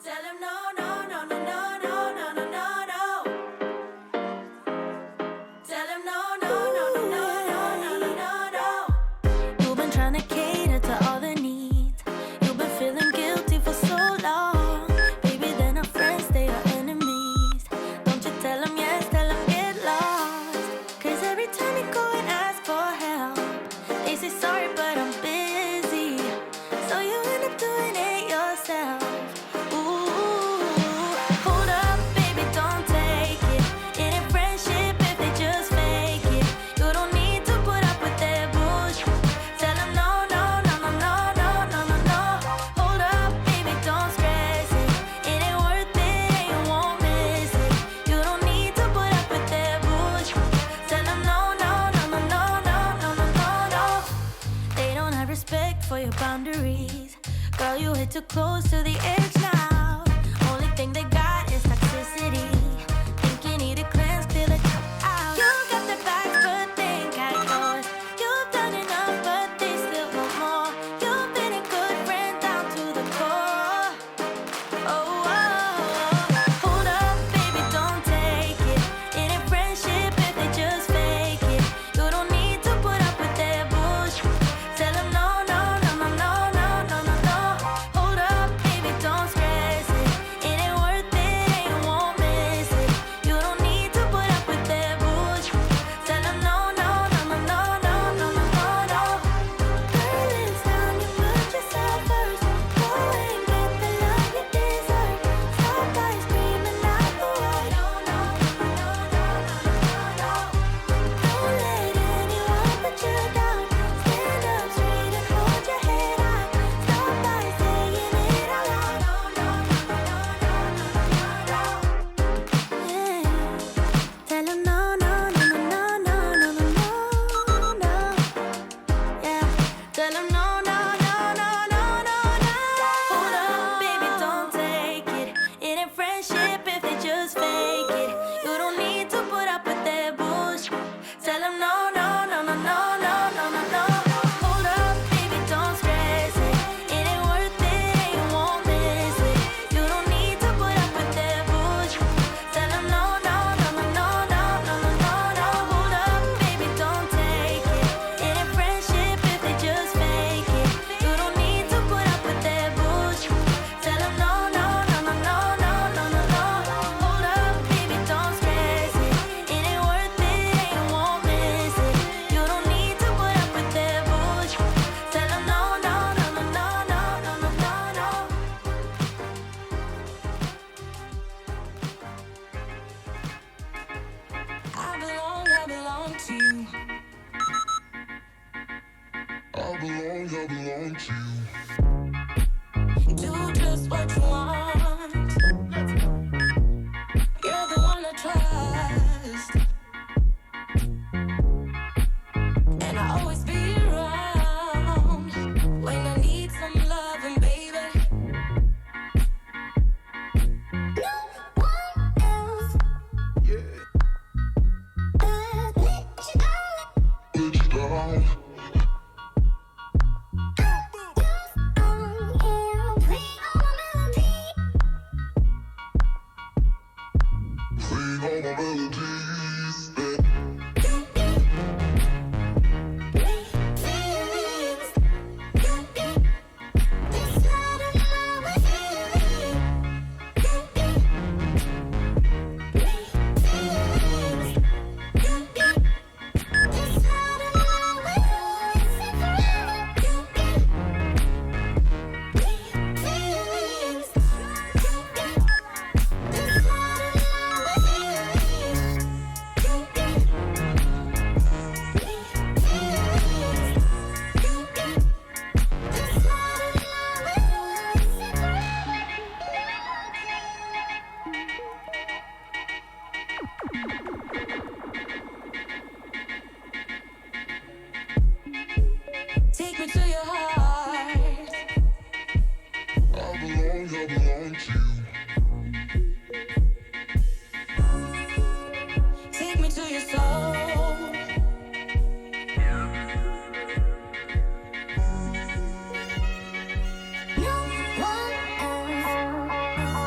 Tell him no, no, no, no, no, no, no, no, no, no. Tell him no, no, no, no, no, no, no, no, no. You've been trying to cater to all the needs. You've been feeling guilty for so long. Baby, they're not friends, they are enemies. Don't you tell him yes, tell him get lost. Cause every time you go and ask for help, they say sorry, but I'm busy. So you end up doing it yourself. For your boundaries, girl, you hit too close to the edge now. Only thing they got is toxicity. Think you need a cleanse, clear it out. You got their backs, but they ain't got yours. You've done enough, but they still want more. You've been a good friend down to the core. Oh, oh, oh. Hold up, baby, don't take it. It ain't friendship if they just fake it. You don't need to put up with their bullshit. Tell them no. I belong to you. Do just what you want. You're the one I trust, and I always be around when I need some loving, baby. No one else. Yeah. Let you down. Sing all my melodies. Take me to your heart. I belong to you. Take me to your soul. No one else.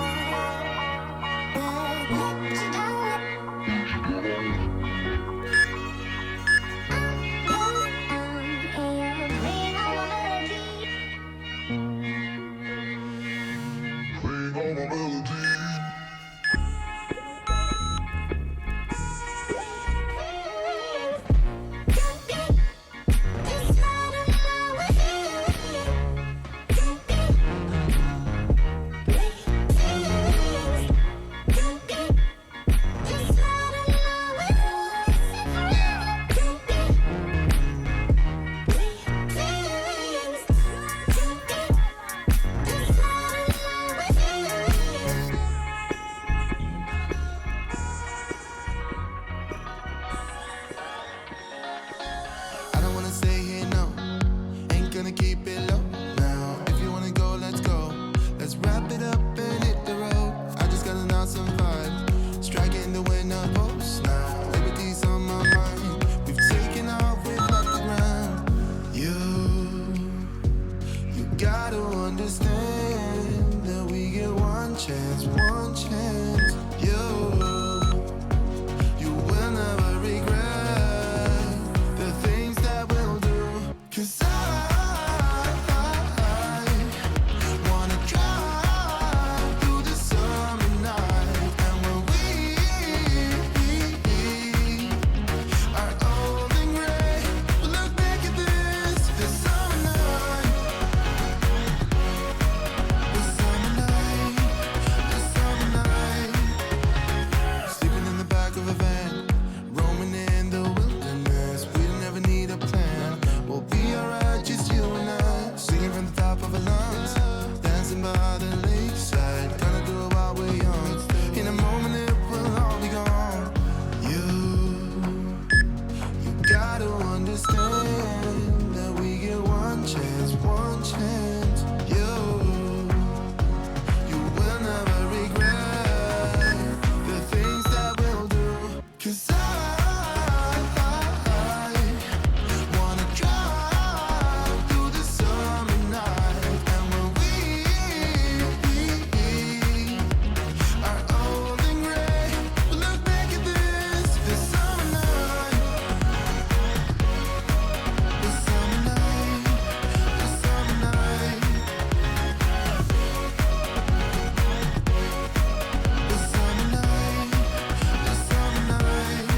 understand that we get one chance, one chance. You will never regret the things that we'll do. 'Cause I wanna drive through the summer night. And when we are old and gray, we'll look back at this summer night. The summer night, the summer night. Sleeping in the back of a van, roaming in the wilderness. We don't ever need a plan. We'll be alright, just you and I. Singing from the top of our lungs, dancing by the lakeside. Gonna do it while we're young. In a moment it will all be gone. You gotta understand that we get one chance, one chance. You will never regret the things that we'll do. 'Cause I wanna drive through the summer night. And when we are old and gray, we'll look back at this summer night. The summer night, the summer night. The summer night, the summer night.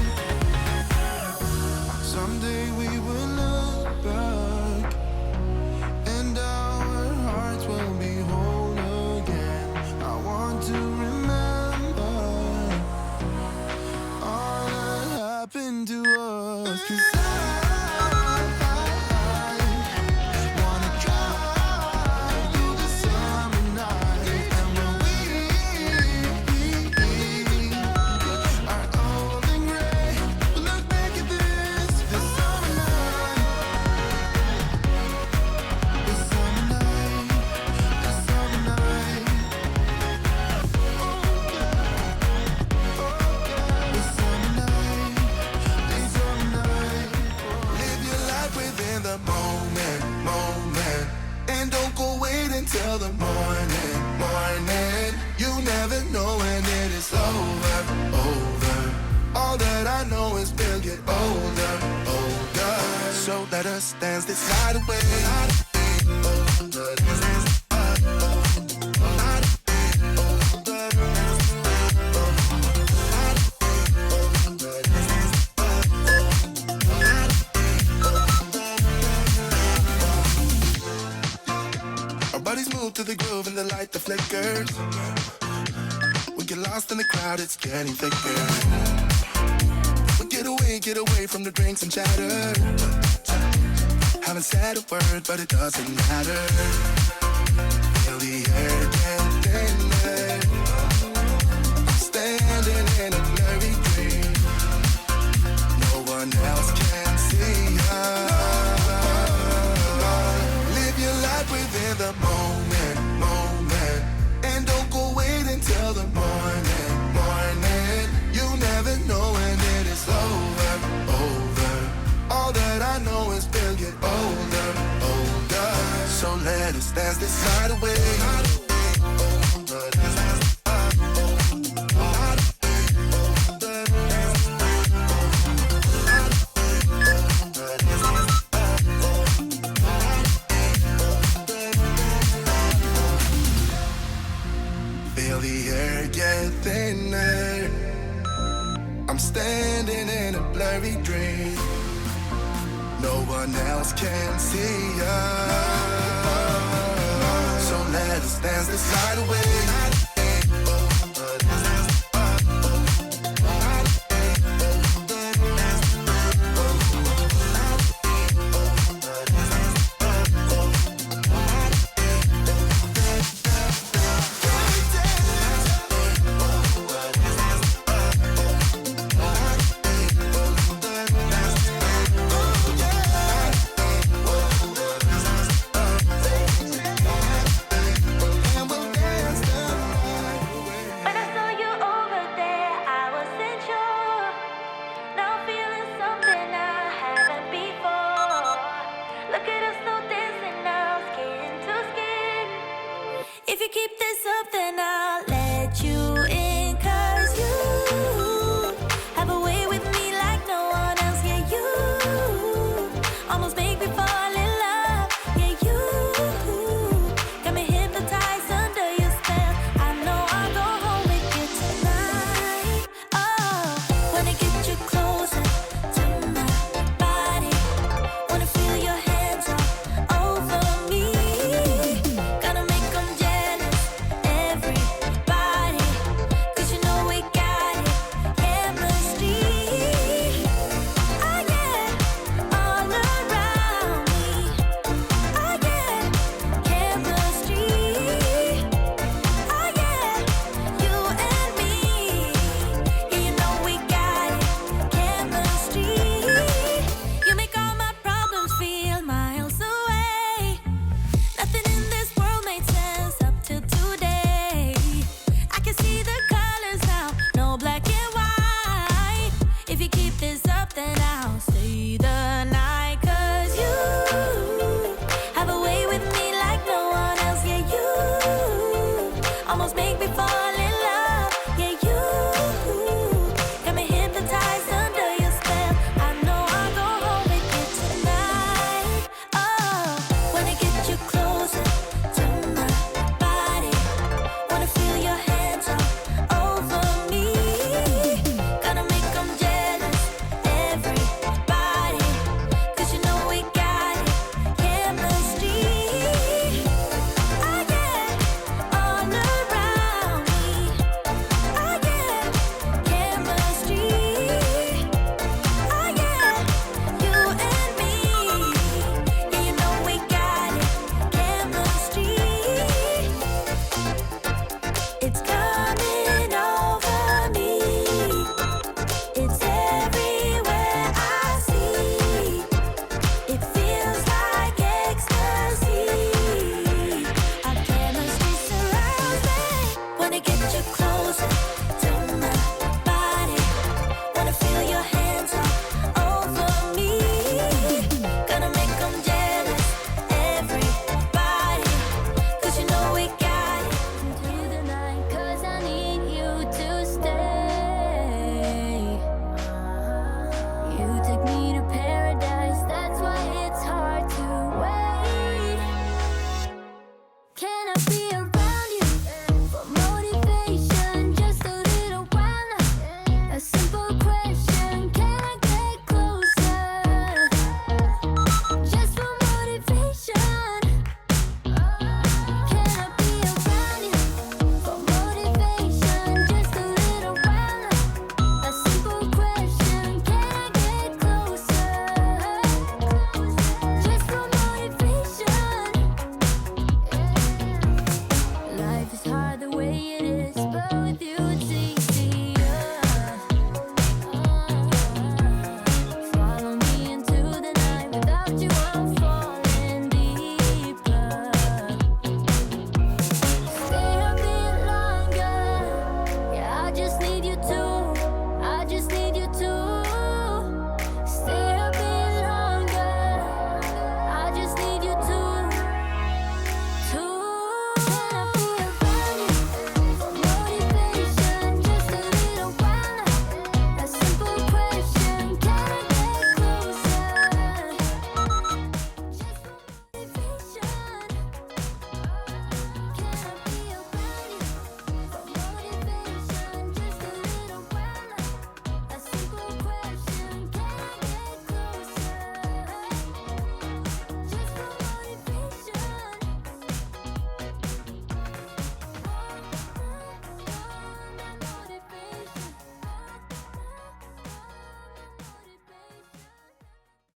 Someday we will look back and our hearts will be whole again. I want to remember all that happened to us. 'Cause I wanna drive through the summer night. And when we are old and gray, we'll look back at this summer night. The summer night, the summer night. Oh yeah, the summer night, the summer night. Live your life within the moment, moment. And don't go wait until the morning, morning. You never know when it is over, over. All that I know is we'll get older, older. So let us dance this night away. Our bodies move to the groove and the light that flickers. We get lost in the crowd, it's getting thicker. We get away from the drinks and chatter. Haven't said a word, but it doesn't matter. Feel the air get thinner. I'm standing in a blurry dream. No one else can see us. Live your life within the moment, moment. And don't go wait until the morning, morning. You never know when it is over, over. All that I know is we'll get older, older. So let us dance this night away. Feel the air get thinner. I'm standing in a blurry dream. No one else can see us. So let us dance this night away. And we'll dance If you keep this up, then I'll